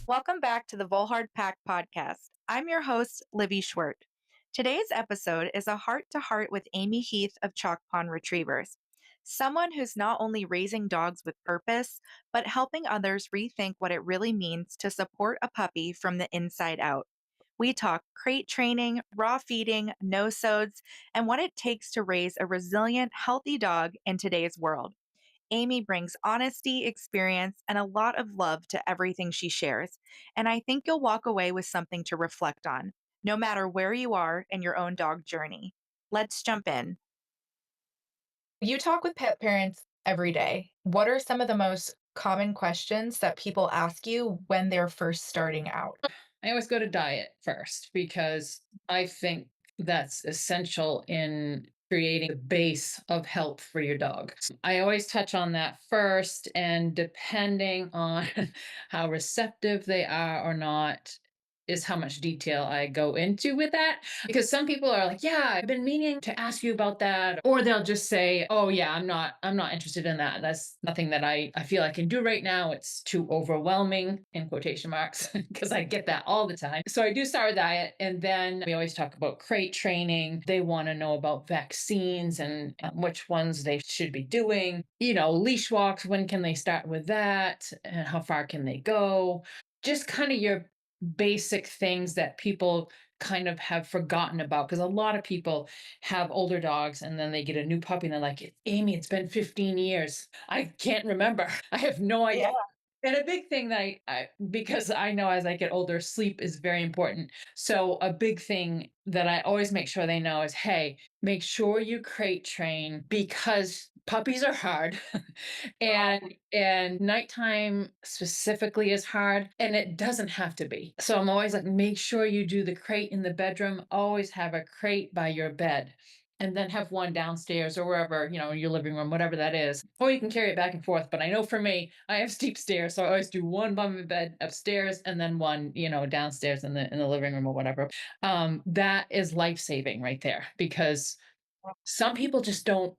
Welcome back to the Volhard Pack Podcast. I'm your host, Livie Schwerdt. Today's episode is a heart to heart with Aimee Heath of Chalk Pond Retrievers, someone who's not only raising dogs with purpose, but helping others rethink what it really means to support a puppy from the inside out. We talk crate training, raw feeding, no-sodes, and what it takes to raise a resilient, healthy dog in today's world. Aimee brings honesty, experience, and a lot of love to everything she shares. And I think you'll walk away with something to reflect on, no matter where you are in your own dog journey. Let's jump in. You talk with pet parents every day. What are some of the most common questions that people ask you when they're first starting out? I always go to diet first because I think that's essential in creating the base of health for your dog. I always touch on that first, and depending on how receptive they are or not, is how much detail I go into with that. Because some people are like, yeah, I've been meaning to ask you about that. Or they'll just say, oh yeah, I'm not interested in that. That's nothing that I feel I can do right now. It's too overwhelming, in quotation marks, because I get that all the time. So I do start with diet, and then we always talk about crate training. They want to know about vaccines and which ones they should be doing. Leash walks, when can they start with that? And how far can they go? Just kind of your basic things that people kind of have forgotten about, because a lot of people have older dogs and then they get a new puppy and they're like, Aimee, it's been 15 years. I can't remember. I have no idea. And a big thing that because I know as I get older, sleep is very important. So a big thing that I always make sure they know is, hey, make sure you crate train, because puppies are hard and nighttime specifically is hard, and it doesn't have to be. So I'm always like, make sure you do the crate in the bedroom. Always have a crate by your bed, and then have one downstairs or wherever, your living room, whatever that is. Or you can carry it back and forth. But I know for me, I have steep stairs, so I always do one by my bed upstairs and then one, downstairs in the living room or whatever. That is life-saving right there, because some people just don't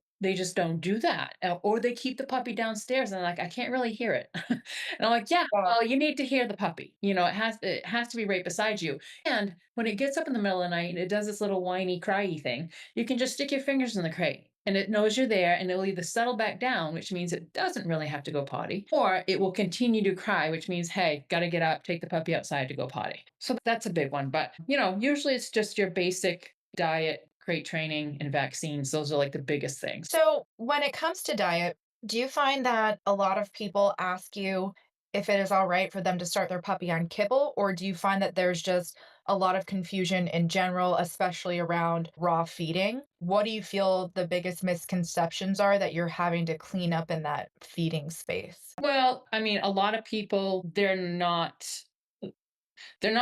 do that, or they keep the puppy downstairs and they're like, I can't really hear it. And I'm like, yeah, well, you need to hear the puppy. It has to be right beside you. And when it gets up in the middle of the night and it does this little whiny cryy thing, you can just stick your fingers in the crate and it knows you're there, and it'll either settle back down, which means it doesn't really have to go potty, or it will continue to cry, which means, hey, gotta get up, take the puppy outside to go potty. So that's a big one. But usually it's just your basic diet, crate training, and vaccines. Those are like the biggest things. So, when it comes to diet, do you find that a lot of people ask you if it is all right for them to start their puppy on kibble, or do you find that there's just a lot of confusion in general, especially around raw feeding? What do you feel the biggest misconceptions are that you're having to clean up in that feeding space? Well, I mean, a lot of people, they're not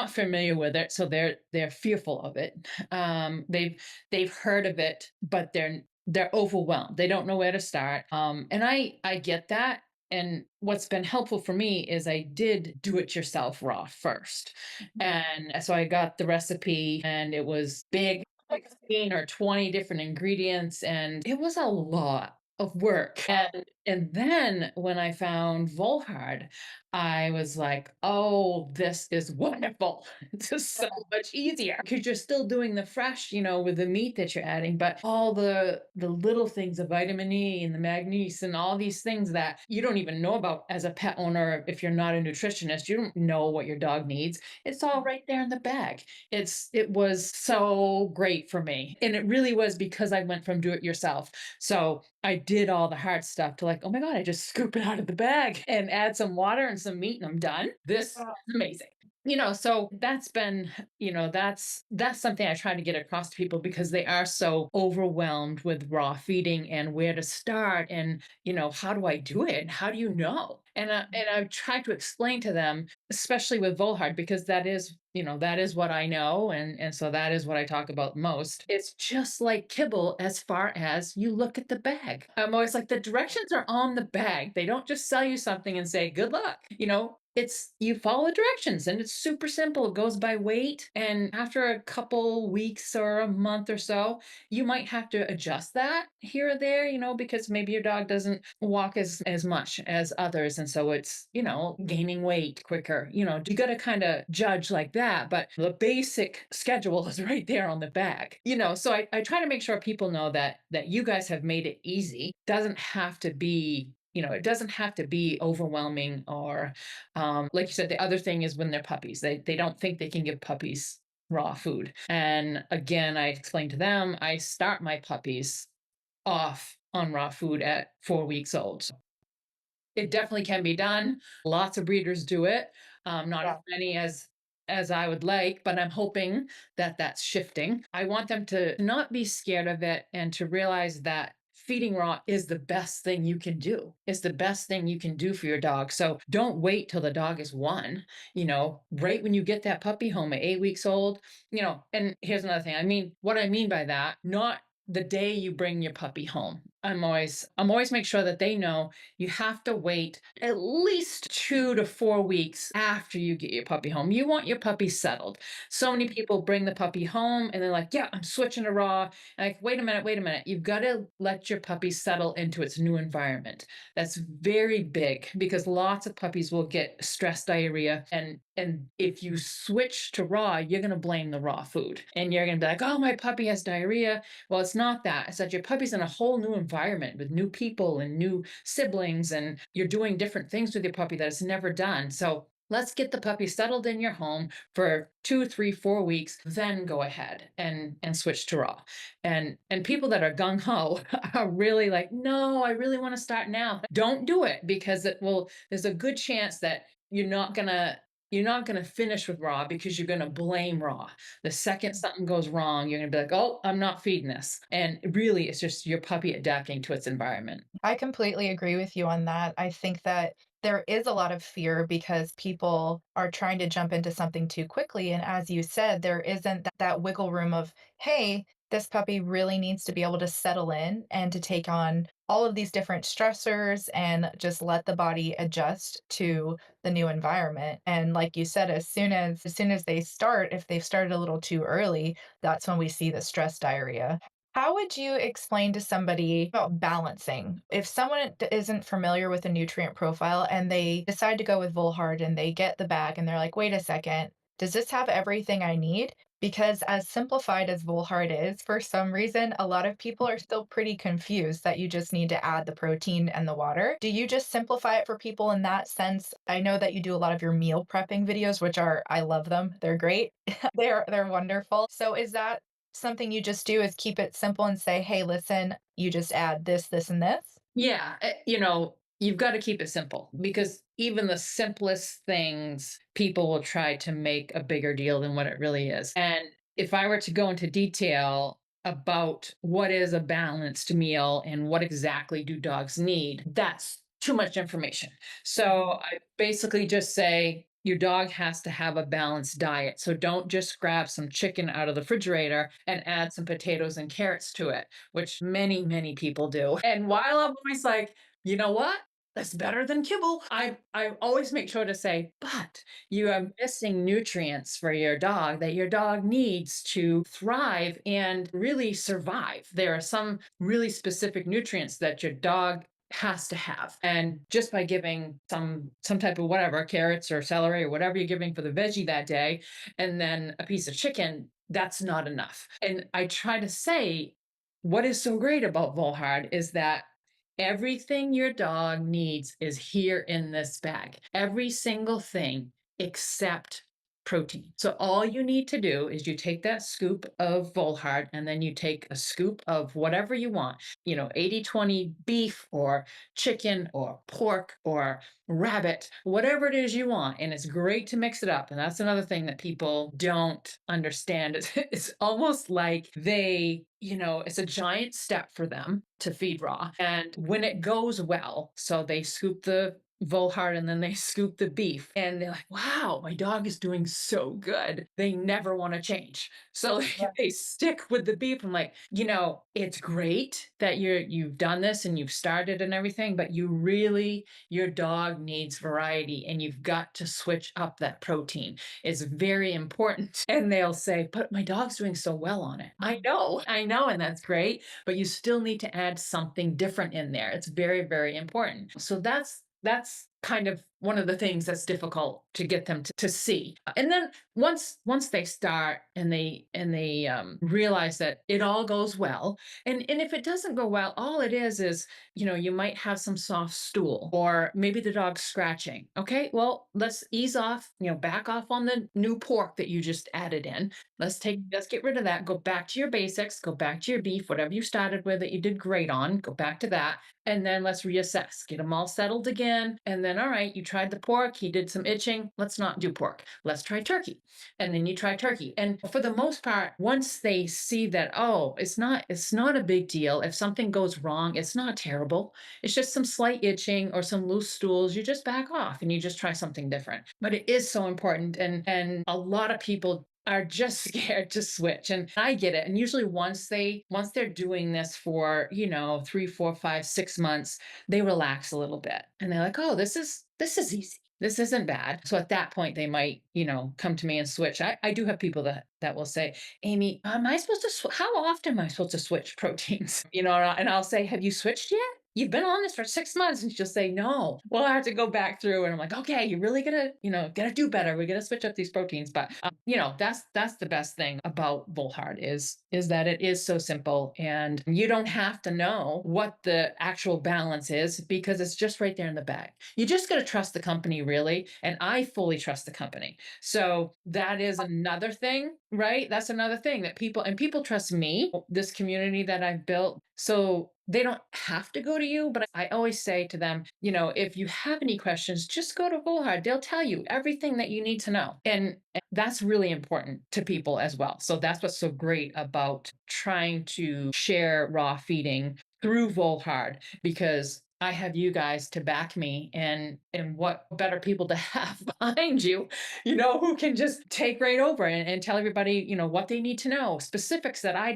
familiar with it, so they're fearful of it. They've heard of it, but they're overwhelmed. They don't know where to start. And I get that. And what's been helpful for me is I did do it yourself raw first. And so I got the recipe, and it was big, like 15 or 20 different ingredients, and it was a lot of work. And then when I found Volhard, I was like, oh, this is wonderful. It's just so much easier, because you're still doing the fresh, with the meat that you're adding, but all the little things, the vitamin E and the magnesium and all these things that you don't even know about as a pet owner. If you're not a nutritionist, you don't know what your dog needs. It's all right there in the bag. It was so great for me. And it really was because I went from do it yourself. So I did all the hard stuff to like, oh my God, I just scoop it out of the bag and add some water and some meat and I'm done. This is amazing. So that's been, that's something I try to get across to people, because they are so overwhelmed with raw feeding and where to start and, how do I do it? And how do you know? And I've tried to explain to them, especially with Volhard, because that is what I know. And so that is what I talk about most. It's just like kibble as far as you look at the bag. I'm always like, the directions are on the bag. They don't just sell you something and say, good luck. it's you follow directions and it's super simple. It goes by weight. And after a couple weeks or a month or so, you might have to adjust that here or there, because maybe your dog doesn't walk as much as others. And so it's, gaining weight quicker. You got to kind of judge like that. But the basic schedule is right there on the bag. So I try to make sure people know that you guys have made it easy. Doesn't have to be it doesn't have to be overwhelming or like you said, the other thing is when they're puppies, they don't think they can give puppies raw food. And again, I explained to them, I start my puppies off on raw food at 4 weeks old. So it definitely can be done. Lots of breeders do it. Not as many as I would like, but I'm hoping that that's shifting. I want them to not be scared of it and to realize that feeding raw is the best thing you can do. It's the best thing you can do for your dog. So don't wait till the dog is one, right when you get that puppy home at 8 weeks old, and here's another thing. What I mean by that, not the day you bring your puppy home. I'm always make sure that they know you have to wait at least 2 to 4 weeks after you get your puppy home. You want your puppy settled. So many people bring the puppy home and they're like, yeah, I'm switching to raw. Like, wait a minute. You've got to let your puppy settle into its new environment. That's very big because lots of puppies will get stress diarrhea. And if you switch to raw, you're going to blame the raw food. And you're going to be like, oh, my puppy has diarrhea. Well, it's not that. It's that your puppy's in a whole new environment with new people and new siblings, and you're doing different things with your puppy that it's never done. So let's get the puppy settled in your home for 2, 3, 4 weeks, then go ahead and switch to raw. And people that are gung-ho are really like, no, I really want to start now. Don't do it because there's a good chance that you're not gonna finish with raw because you're gonna blame raw. The second something goes wrong, you're gonna be like, oh, I'm not feeding this. And really, it's just your puppy adapting to its environment. I completely agree with you on that. I think that there is a lot of fear because people are trying to jump into something too quickly. And as you said, there isn't that wiggle room of, hey, this puppy really needs to be able to settle in and to take on all of these different stressors and just let the body adjust to the new environment. And like you said, as soon as they start, if they've started a little too early, that's when we see the stress diarrhea. How would you explain to somebody about balancing? If someone isn't familiar with a nutrient profile and they decide to go with Volhard and they get the bag and they're like, wait a second, does this have everything I need? Because as simplified as Volhard is, for some reason, a lot of people are still pretty confused that you just need to add the protein and the water. Do you just simplify it for people in that sense? I know that you do a lot of your meal prepping videos, I love them. They're great. They're wonderful. So is that something you just do is keep it simple and say, hey, listen, you just add this, this, and this? Yeah, you've got to keep it simple because even the simplest things, people will try to make a bigger deal than what it really is. And if I were to go into detail about what is a balanced meal and what exactly do dogs need, that's too much information. So I basically just say, your dog has to have a balanced diet. So don't just grab some chicken out of the refrigerator and add some potatoes and carrots to it, which many, many people do. And while I'm always like, you know what? That's better than kibble. I always make sure to say, but you are missing nutrients for your dog that your dog needs to thrive and really survive. There are some really specific nutrients that your dog has to have. And just by giving some type of whatever, carrots or celery or whatever you're giving for the veggie that day, and then a piece of chicken, that's not enough. And I try to say, what is so great about Volhard is that everything your dog needs is here in this bag. Every single thing except protein. So all you need to do is you take that scoop of Volhard and then you take a scoop of whatever you want, 80-20 beef or chicken or pork or rabbit, whatever it is you want. And it's great to mix it up. And that's another thing that people don't understand. It's almost like it's a giant step for them to feed raw. And when it goes well, so they scoop the Volhard and then they scoop the beef and they're like, wow, my dog is doing so good. They never want to change. So they stick with the beef. I'm like, it's great that you've done this and you've started and everything, but your dog needs variety and you've got to switch up that protein. It's very important. And they'll say, but my dog's doing so well on it. I know, and that's great, but you still need to add something different in there. It's very, very important. So that's kind of one of the things that's difficult to get them to see. And then once they start and they realize that it all goes well, and if it doesn't go well, all it is you might have some soft stool or maybe the dog's scratching. Okay, well, let's ease off, back off on the new pork that you just added in. Let's get rid of that. Go back to your basics, go back to your beef, whatever you started with that you did great on, go back to that. And then let's reassess, get them all settled again. And then, all right, you tried the pork, he did some itching. Let's not do pork. Let's try turkey. And then you try turkey. And for the most part, once they see that, oh, it's not a big deal. If something goes wrong, it's not terrible. It's just some slight itching or some loose stools. You just back off and you just try something different. But it is so important. And a lot of people are just scared to switch. And I get it. And usually once they're doing this for, 3, 4, 5, 6 months, they relax a little bit and they're like, oh, this is easy. This isn't bad. So at that point, they might, come to me and switch. I do have people that will say, Aimee, am I supposed to, how often am I supposed to switch proteins? And I'll say, have you switched yet? You've been on this for 6 months. And she'll say, no. Well, I have to go back through and I'm like, okay, you're really gonna do better. We're gonna switch up these proteins. But, that's the best thing about Volhard is that it is so simple and you don't have to know what the actual balance is because it's just right there in the bag. You just got to trust the company really. And I fully trust the company. So that is another thing, right? That's another thing that people trust me, this community that I've built. So they don't have to go to you, but I always say to them, if you have any questions, just go to Volhard. They'll tell you everything that you need to know. And that's really important to people as well. So that's what's so great about trying to share raw feeding through Volhard, because I have you guys to back me and what better people to have behind you, who can just take right over and tell everybody, what they need to know, specifics that I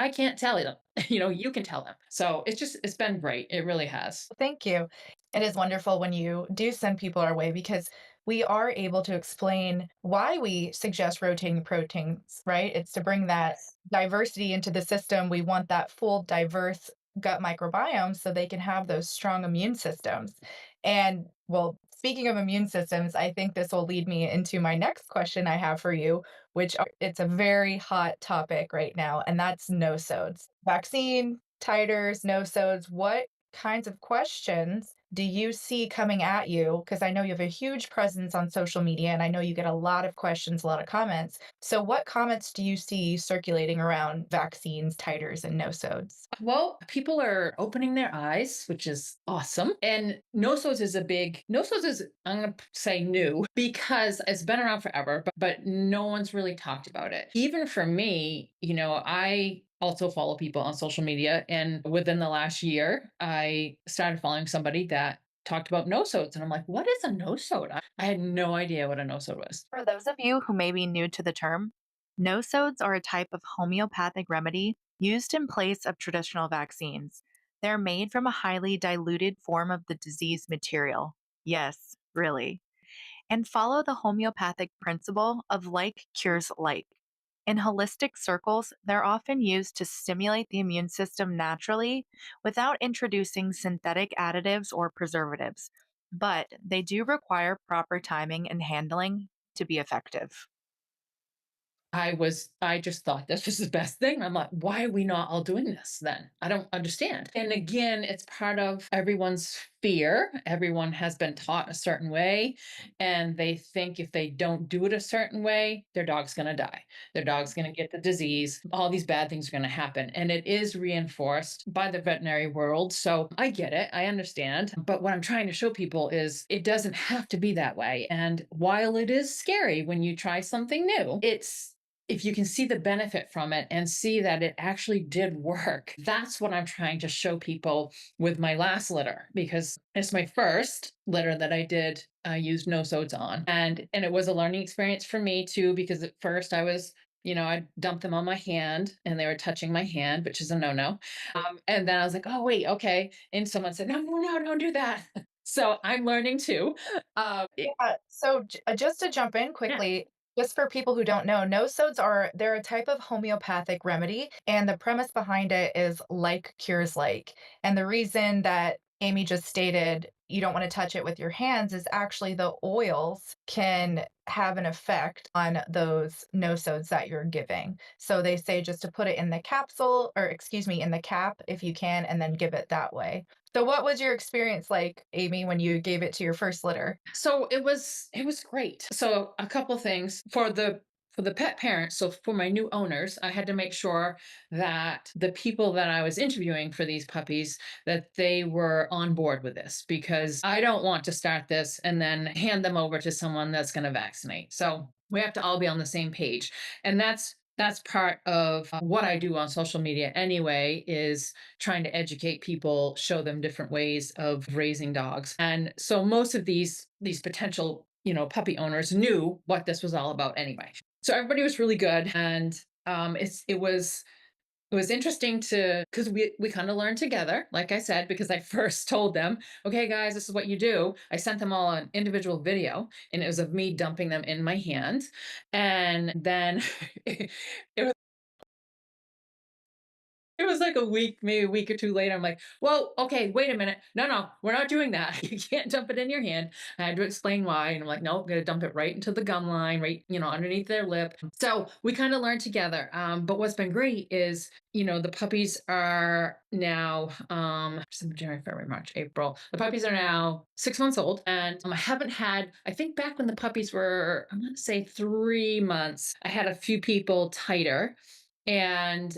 can't tell them, you can tell them. So it's been great. It really has. Thank you. It is wonderful when you do send people our way because we are able to explain why we suggest rotating proteins, right? It's to bring that diversity into the system. We want that full, diverse gut microbiome so they can have those strong immune systems. And well, speaking of immune systems, I think this will lead me into my next question I have for you, it's a very hot topic right now, and that's no-sodes. Vaccine, titers, no-sodes, what kinds of questions do you see coming at you? Because I know you have a huge presence on social media and I know you get a lot of questions, a lot of comments. So what comments do you see circulating around vaccines, titers, and no-sodes? Well, people are opening their eyes, which is awesome. And no-sodes is I'm going to say new because it's been around forever, but no one's really talked about it. Even for me, I also follow people on social media. And within the last year, I started following somebody that talked about no-sodes. And I'm like, what is a no-sode? I had no idea what a no-sode was. For those of you who may be new to the term, no-sodes are a type of homeopathic remedy used in place of traditional vaccines. They're made from a highly diluted form of the disease material. Yes, really. And follow the homeopathic principle of like cures like. In holistic circles, they're often used to stimulate the immune system naturally without introducing synthetic additives or preservatives, but they do require proper timing and handling to be effective. I just thought this was the best thing. I'm like, why are we not all doing this then? I don't understand. And again, it's part of everyone's fear. Everyone has been taught a certain way, and they think if they don't do it a certain way, their dog's going to die. Their dog's going to get the disease. All these bad things are going to happen. And it is reinforced by the veterinary world. So I get it. I understand. But what I'm trying to show people is it doesn't have to be that way. And while it is scary when you try something new, if you can see the benefit from it and see that it actually did work, that's what I'm trying to show people with my last litter, because it's my first litter that I did use no-sodes on. And it was a learning experience for me too, because at first I was, I dumped them on my hand and they were touching my hand, which is a no-no. And then I was like, oh, wait, okay. And someone said, no, no, no, don't do that. So I'm learning too. Just to jump in Yeah. quickly, just for people who don't know, no-sodes they're a type of homeopathic remedy, and the premise behind it is like cures like. And the reason that Aimee just stated you don't want to touch it with your hands is actually the oils can have an effect on those no-sodes that you're giving. So they say just to put it in the capsule, or excuse me, in the cap if you can, and then give it that way. So what was your experience like, Aimee, when you gave it to your first litter? So it was great. So a couple things for the pet parents. So for my new owners, I had to make sure that the people that I was interviewing for these puppies, that they were on board with this, because I don't want to start this and then hand them over to someone that's going to vaccinate. So we have to all be on the same page. And that's part of what I do on social media anyway, is trying to educate people, show them different ways of raising dogs. And so most of these potential, puppy owners knew what this was all about anyway. So everybody was really good, and it was interesting to, because we kind of learned together, like I said, because I first told them, okay, guys, this is what you do. I sent them all an individual video, and it was of me dumping them in my hand. And then it was it was like a week, maybe a week or two later. I'm like, well, okay, wait a minute. No, no, we're not doing that. You can't dump it in your hand. I had to explain why. And I'm like, no, I'm going to dump it right into the gum line, right, underneath their lip. So we kind of learned together. But what's been great is, the puppies are now, January, February, March, April. The puppies are now 6 months old. And I haven't had, I think back when the puppies were, I'm going to say 3 months, I had a few people titer, and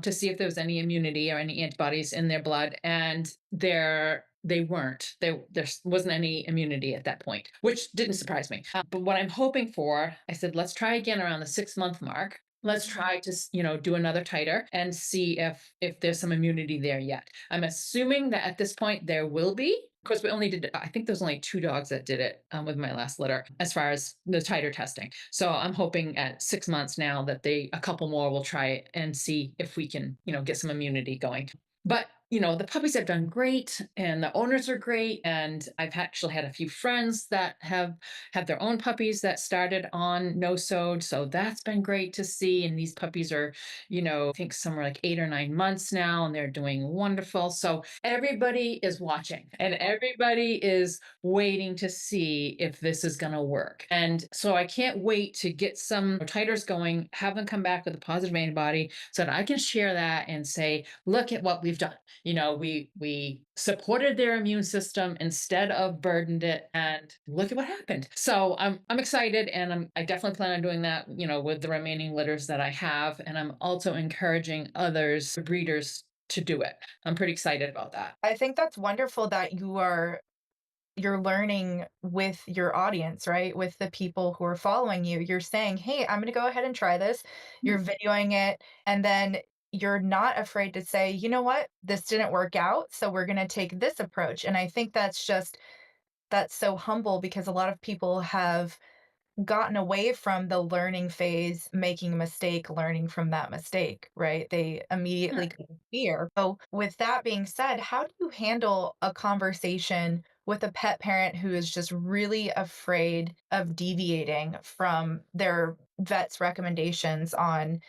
to see if there was any immunity or any antibodies in their blood, and they weren't. There wasn't any immunity at that point, which didn't surprise me. But what I'm hoping for, I said, let's try again around the 6 month mark. Let's try to do another titer and see if there's some immunity there yet. I'm assuming that at this point there will be. Of course, we only did, I think there's only 2 dogs that did it with my last litter as far as the titer testing. So I'm hoping at 6 months now that a couple more will try it and see if we can, get some immunity going. But the puppies have done great, and the owners are great. And I've actually had a few friends that have had their own puppies that started on no-sode. So that's been great to see. And these puppies are, I think some are like 8 or 9 months now, and they're doing wonderful. So everybody is watching, and everybody is waiting to see if this is going to work. And so I can't wait to get some titers going, have them come back with a positive antibody so that I can share that and say, look at what we've done. We supported their immune system instead of burdened it, and look at what happened. So I'm excited, and I definitely plan on doing that, with the remaining litters that I have. And I'm also encouraging others, breeders, to do it. I'm pretty excited about that. I think that's wonderful that you're learning with your audience, right? With the people who are following you. You're saying, "Hey, I'm going to go ahead and try this." You're videoing it, and then you're not afraid to say, "You know what? This didn't work out, so we're going to take this approach." And I think that's so humble, because a lot of people have gotten away from the learning phase, making a mistake, learning from that mistake, right? They immediately Sure. go to fear. So, with that being said, how do you handle a conversation with a pet parent who is just really afraid of deviating from their vet's recommendations on,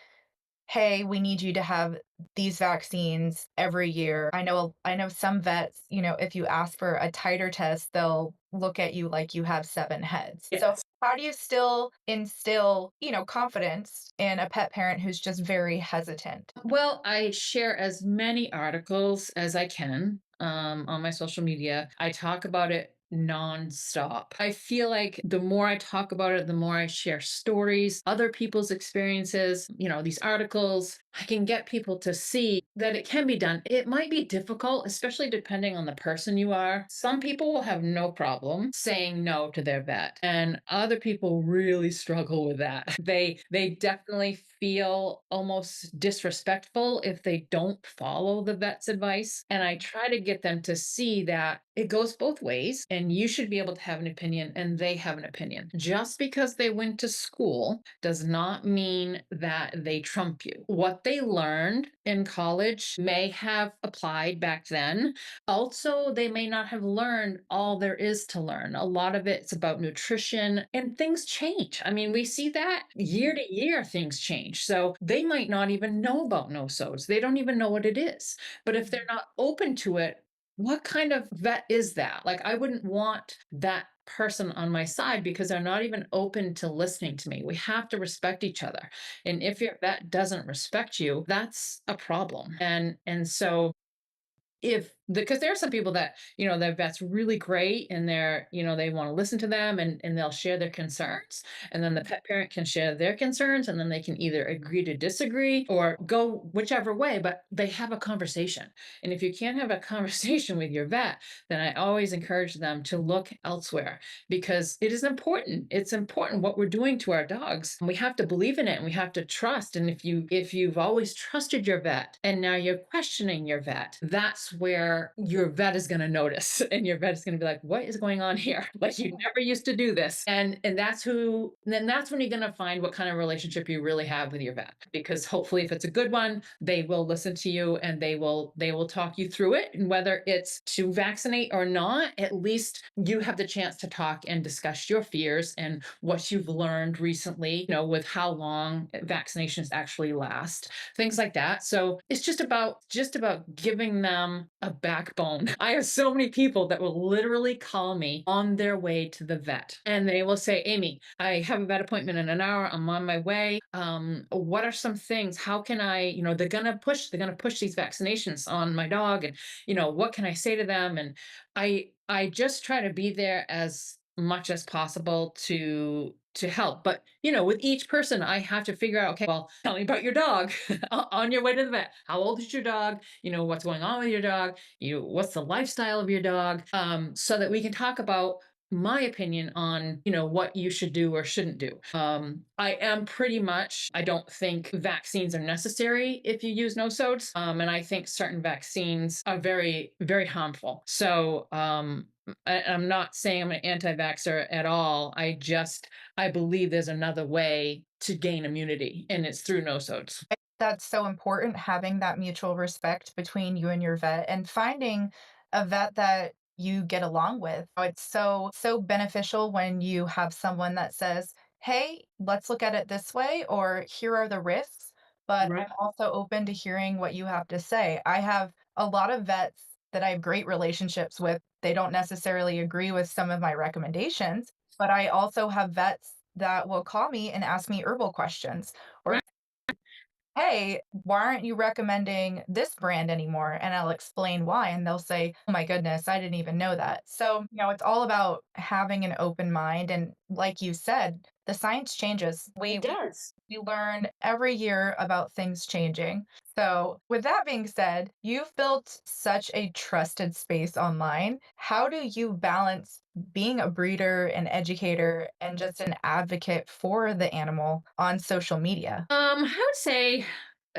hey, we need you to have these vaccines every year. I know some vets, if you ask for a titer test, they'll look at you like you have 7 heads. So Yes. how do you still instill, confidence in a pet parent who's just very hesitant? Well, I share as many articles as I can on my social media. I talk about it nonstop. I feel like the more I talk about it, the more I share stories, other people's experiences, these articles, I can get people to see that it can be done. It might be difficult, especially depending on the person you are. Some people will have no problem saying no to their vet, and other people really struggle with that. They definitely feel almost disrespectful if they don't follow the vet's advice. And I try to get them to see that it goes both ways, and you should be able to have an opinion and they have an opinion. Just because they went to school does not mean that they trump you. What they learned in college may have applied back then. Also, they may not have learned all there is to learn. A lot of it's about nutrition, and things change. I mean, we see that year to year, things change. So they might not even know about no-sodes. They don't even know what it is. But if they're not open to it, what kind of vet is that? Like, I wouldn't want that person on my side because they're not even open to listening to me. We have to respect each other. And if your vet doesn't respect you, that's a problem. And so because there are some people that, their vet's really great and they want to listen to them, and they'll share their concerns. And then the pet parent can share their concerns, and then they can either agree to disagree or go whichever way, but they have a conversation. And if you can't have a conversation with your vet, then I always encourage them to look elsewhere, because it is important. It's important what we're doing to our dogs. We have to believe in it, and we have to trust. And if you've always trusted your vet and now you're questioning your vet, that's where your vet is going to notice, and your vet is going to be like, what is going on here? Like, you never used to do this. And that's when you're going to find what kind of relationship you really have with your vet, because hopefully if it's a good one, they will listen to you, and they will talk you through it. And whether it's to vaccinate or not, at least you have the chance to talk and discuss your fears and what you've learned recently, with how long vaccinations actually last, things like that. So it's just about giving them a backbone. I have so many people that will literally call me on their way to the vet, and they will say, Aimee, I have a vet appointment in an hour. I'm on my way. What are some things? How can I, they're going to push these vaccinations on my dog. And, what can I say to them? And I just try to be there as much as possible to help. But, with each person, I have to figure out, okay, well, tell me about your dog on your way to the vet. How old is your dog? What's going on with your dog? What's the lifestyle of your dog? So that we can talk about my opinion on, what you should do or shouldn't do. I don't think vaccines are necessary if you use no-sodes. And I think certain vaccines are very, very harmful. So, I'm not saying I'm an anti-vaxxer at all. I believe there's another way to gain immunity, and it's through no-sodes. That's so important, having that mutual respect between you and your vet and finding a vet that you get along with. It's so beneficial when you have someone that says, "Hey, let's look at it this way," or "Here are the risks, but Right. I'm also open to hearing what you have to say." I have a lot of vets that I have great relationships with. They don't necessarily agree with some of my recommendations, but I also have vets that will call me and ask me herbal questions, or, Right. "Hey, why aren't you recommending this brand anymore?" And I'll explain why, and they'll say, "Oh my goodness, I didn't even know that." So, it's all about having an open mind. And like you said, the science changes. It does. We learn every year about things changing. So, with that being said, you've built such a trusted space online. How do you balance being a breeder, an educator, and just an advocate for the animal on social media? I would say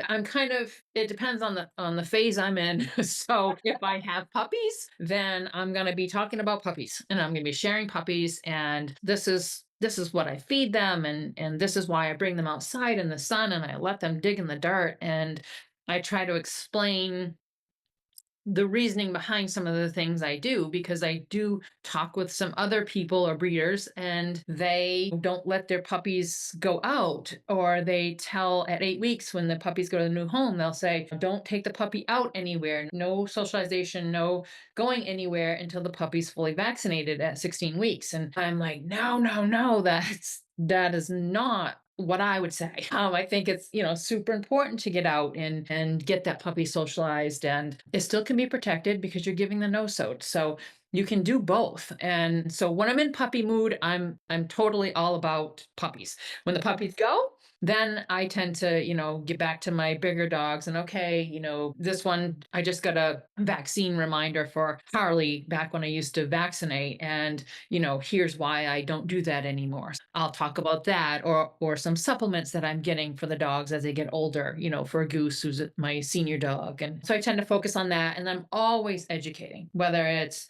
it depends on the phase I'm in. So if I have puppies, then I'm going to be talking about puppies, and I'm going to be sharing puppies, and this is what I feed them, and this is why I bring them outside in the sun, and I let them dig in the dirt, and I try to explain the reasoning behind some of the things I do, because I do talk with some other people or breeders, and they don't let their puppies go out, or they tell at 8 weeks when the puppies go to the new home, they'll say, don't take the puppy out anywhere, no socialization, no going anywhere until the puppy's fully vaccinated at 16 weeks. And I'm like, no, that is not what I would say. I think it's, super important to get out and get that puppy socialized, and it still can be protected because you're giving the no-sodes. So you can do both. And so when I'm in puppy mood, I'm totally all about puppies. When the puppies go, then I tend to, get back to my bigger dogs and okay, this one, I just got a vaccine reminder for Harley back when I used to vaccinate. And, here's why I don't do that anymore. I'll talk about that, or some supplements that I'm getting for the dogs as they get older, for Goose, who's my senior dog. And so I tend to focus on that. And I'm always educating, whether it's,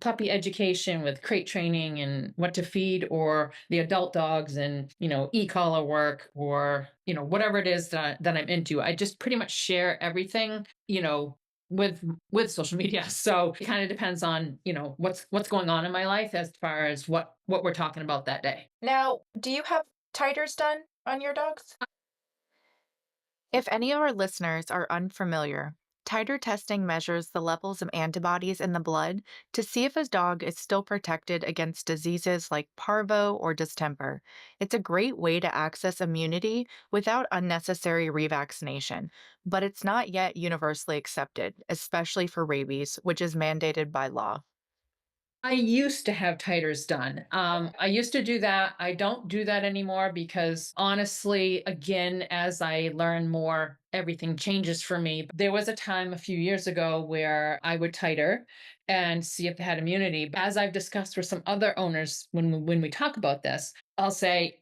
puppy education with crate training and what to feed, or the adult dogs and, e-collar work, or, whatever it is that I'm into. I just pretty much share everything, with social media. So it kind of depends on, what's going on in my life as far as what we're talking about that day. Now, do you have titers done on your dogs? If any of our listeners are unfamiliar, titer testing measures the levels of antibodies in the blood to see if a dog is still protected against diseases like parvo or distemper. It's a great way to access immunity without unnecessary revaccination, but it's not yet universally accepted, especially for rabies, which is mandated by law. I used to have titers done. I used to do that. I don't do that anymore because honestly, again, as I learn more, everything changes for me. There was a time a few years ago where I would titer and see if they had immunity. As I've discussed with some other owners, when we talk about this, I'll say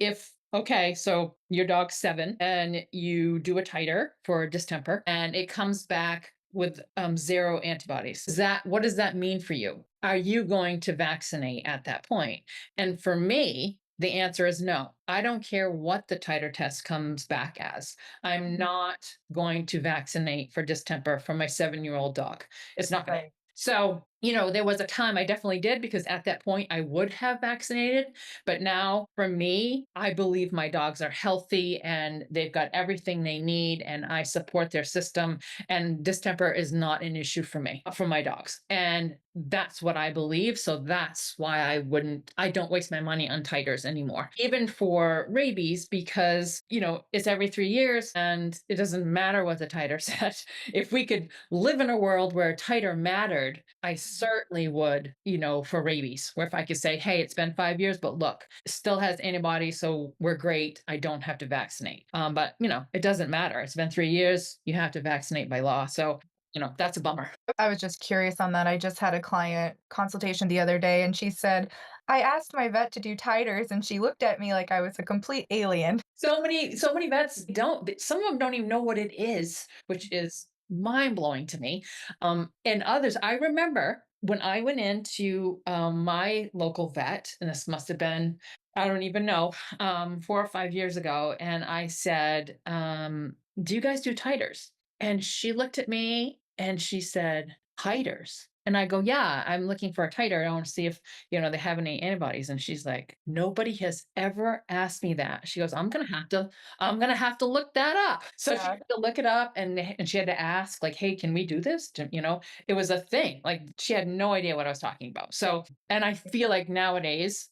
okay, so your dog's 7 and you do a titer for distemper and it comes back with 0 antibodies. What does that mean for you? Are you going to vaccinate at that point? And for me, the answer is no. I don't care what the titer test comes back as. I'm not going to vaccinate for distemper for my 7-year-old dog. It's not going to. So, there was a time I definitely did because at that point I would have vaccinated. But now for me, I believe my dogs are healthy and they've got everything they need and I support their system. And distemper is not an issue for me, for my dogs. And that's what I believe. So that's why I don't waste my money on titers anymore, even for rabies, because, it's every 3 years and it doesn't matter what the titer said. If we could live in a world where titer mattered, I certainly would, for rabies, where if I could say, hey, it's been 5 years, but look, it still has antibodies. So we're great. I don't have to vaccinate. But, it doesn't matter. It's been 3 years. You have to vaccinate by law. So that's a bummer. I was just curious on that. I just had a client consultation the other day and she said, I asked my vet to do titers and she looked at me like I was a complete alien. So many vets some of them don't even know what it is, which is mind blowing to me. And others, I remember when I went into my local vet, and this must have been, I don't even know, 4 or 5 years ago. And I said, do you guys do titers? And she looked at me and she said, titers. And I go, yeah, I'm looking for a titer. I want to see if, they have any antibodies. And she's like, nobody has ever asked me that. She goes, I'm going to have to look that up. So she had to look it up and she had to ask like, hey, can we do this? It was a thing. Like she had no idea what I was talking about. So, and I feel like nowadays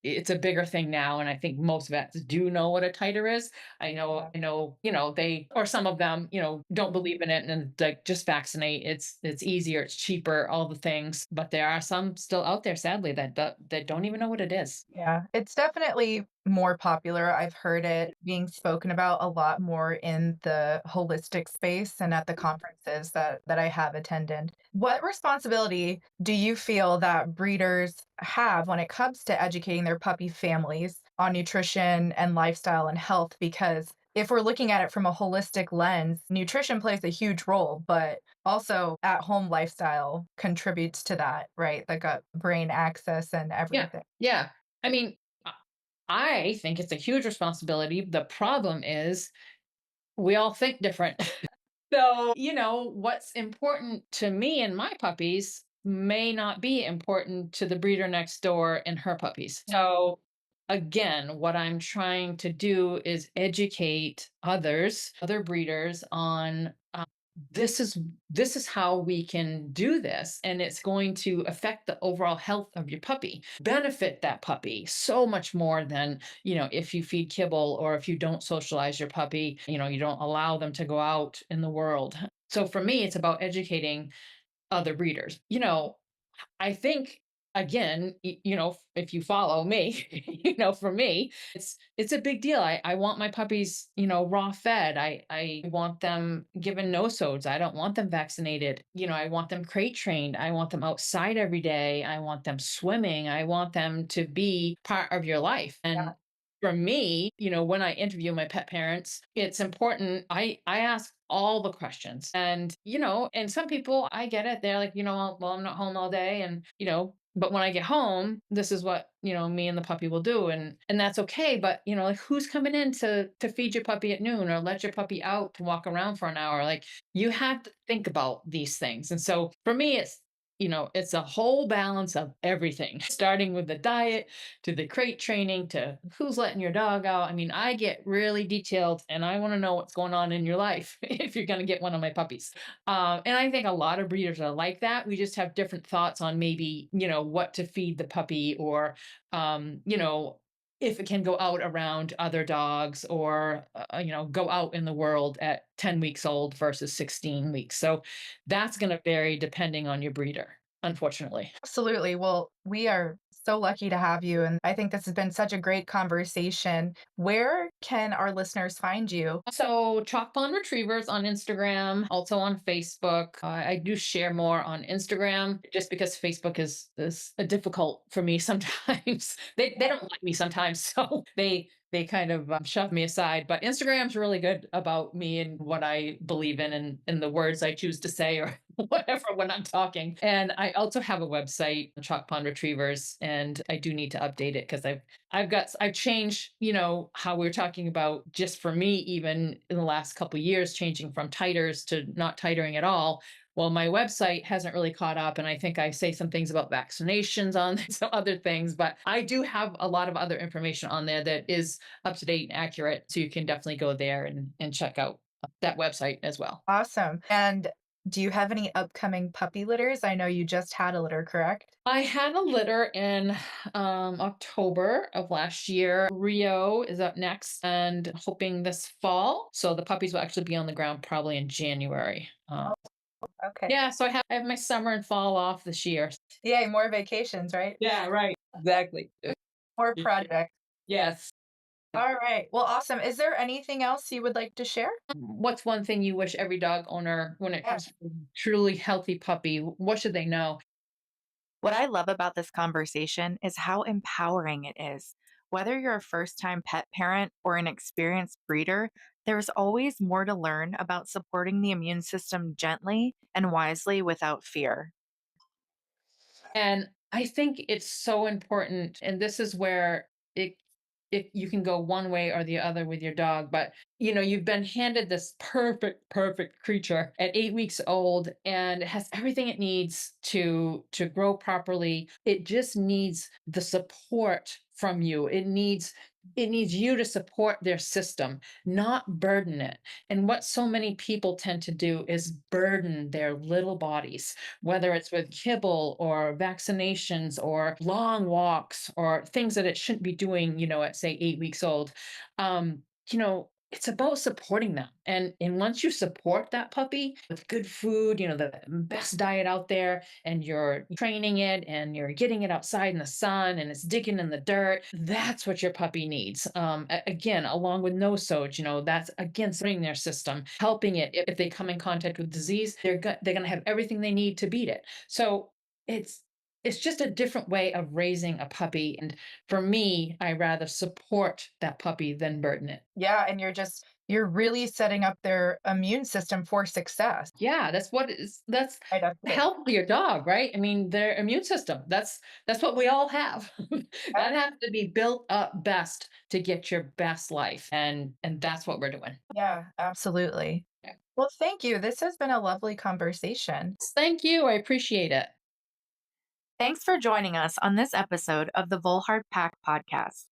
it's a bigger thing now. And I think most vets do know what a titer is. I know, they, or some of them, don't believe in it and like just vaccinate. It's easier, it's cheaper, all the things. But there are some still out there, sadly, that don't even know what it is. Yeah, it's definitely more popular. I've heard it being spoken about a lot more in the holistic space and at the conferences that I have attended. What responsibility do you feel that breeders have when it comes to educating their puppy families on nutrition and lifestyle and health? Because if we're looking at it from a holistic lens, nutrition plays a huge role, but also at home lifestyle contributes to that, right? The gut brain axis and everything. Yeah. I mean, I think it's a huge responsibility. The problem is we all think different. So, what's important to me and my puppies may not be important to the breeder next door and her puppies. So, again, what I'm trying to do is educate other breeders on this is how we can do this, and it's going to affect the overall health of your puppy, benefit that puppy so much more than, if you feed kibble or if you don't socialize your puppy, you don't allow them to go out in the world. So for me, it's about educating other breeders. I think, again, if you follow me, for me, it's a big deal. I want my puppies, raw fed. I want them given no-sodes. I don't want them vaccinated. I want them crate trained. I want them outside every day. I want them swimming. I want them to be part of your life. And for me, when I interview my pet parents, it's important. I ask all the questions. And, and some people, I get it. They're like, well, I'm not home all day. And, but when I get home, this is what, me and the puppy will do. And that's okay. But, like, who's coming in to feed your puppy at noon or let your puppy out to walk around for an hour? Like, you have to think about these things. And so for me, it's a whole balance of everything, starting with the diet to the crate training to who's letting your dog out. I mean, I get really detailed and I want to know what's going on in your life if you're going to get one of my puppies. And I think a lot of breeders are like that. We just have different thoughts on maybe, what to feed the puppy or, if it can go out around other dogs or, go out in the world at 10 weeks old versus 16 weeks. So that's going to vary depending on your breeder, unfortunately. Absolutely. Well, we are so lucky to have you. And I think this has been such a great conversation. Where can our listeners find you? So, Chalk Pond Retrievers on Instagram, also on Facebook. I do share more on Instagram just because Facebook is difficult for me sometimes. They don't like me sometimes, so they kind of shove me aside. But Instagram's really good about me and what I believe in and the words I choose to say or whatever when I'm talking. And I also have a website, Chalk Pond Retrievers, and I do need to update it because I've changed, how we're talking about just for me, even in the last couple of years, changing from titers to not titering at all. Well, my website hasn't really caught up, and I think I say some things about vaccinations on some other things, but I do have a lot of other information on there that is up to date and accurate. So you can definitely go there and check out that website as well. Awesome. And do you have any upcoming puppy litters? I know you just had a litter, correct? I had a litter in October of last year. Rio is up next and hoping this fall. So the puppies will actually be on the ground probably in January. Okay. Yeah, so I have my summer and fall off this year. Yay, more vacations, right? Yeah, right. Exactly. More projects. Yes. All right. Well, awesome. Is there anything else you would like to share? What's one thing you wish every dog owner, when it comes to a truly healthy puppy, what should they know? What I love about this conversation is how empowering it is. Whether you're a first time pet parent or an experienced breeder, there's always more to learn about supporting the immune system gently and wisely without fear. And I think it's so important. And this is where it you can go one way or the other with your dog, but you've been handed this perfect creature at 8 weeks old and it has everything it needs to grow properly. It just needs the support from you. It needs you to support their system, not burden it. And what so many people tend to do is burden their little bodies, whether it's with kibble or vaccinations or long walks or things that it shouldn't be doing, at say 8 weeks old. It's about supporting them. And once you support that puppy with good food, the best diet out there, and you're training it and you're getting it outside in the sun and it's digging in the dirt, that's what your puppy needs. Again, along with no-sodes, that's again supporting their system, helping it. If they come in contact with disease, they're going to have everything they need to beat it. So it's just a different way of raising a puppy. And for me, I rather support that puppy than burden it. Yeah, and you're really setting up their immune system for success. Yeah, that's Right, that's the it. health of your dog, right? I mean, their immune system. That's what we all have. That has to be built up best to get your best life. And that's what we're doing. Yeah, absolutely. Yeah. Well, thank you. This has been a lovely conversation. Thank you. I appreciate it. Thanks for joining us on this episode of the Volhard Pack Podcast.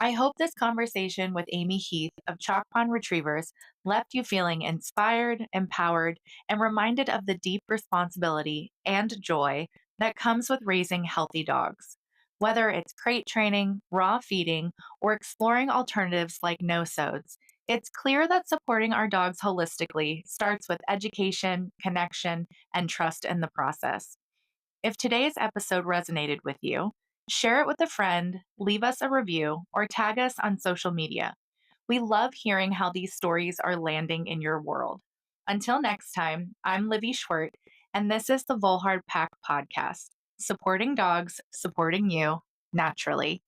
I hope this conversation with Aimee Heath of Chalk Pond Retrievers left you feeling inspired, empowered, and reminded of the deep responsibility and joy that comes with raising healthy dogs. Whether it's crate training, raw feeding, or exploring alternatives like no-sodes, it's clear that supporting our dogs holistically starts with education, connection, and trust in the process. If today's episode resonated with you, share it with a friend, leave us a review, or tag us on social media. We love hearing how these stories are landing in your world. Until next time, I'm Livie Schwerdt, and this is the Volhard Pack Podcast, supporting dogs, supporting you naturally.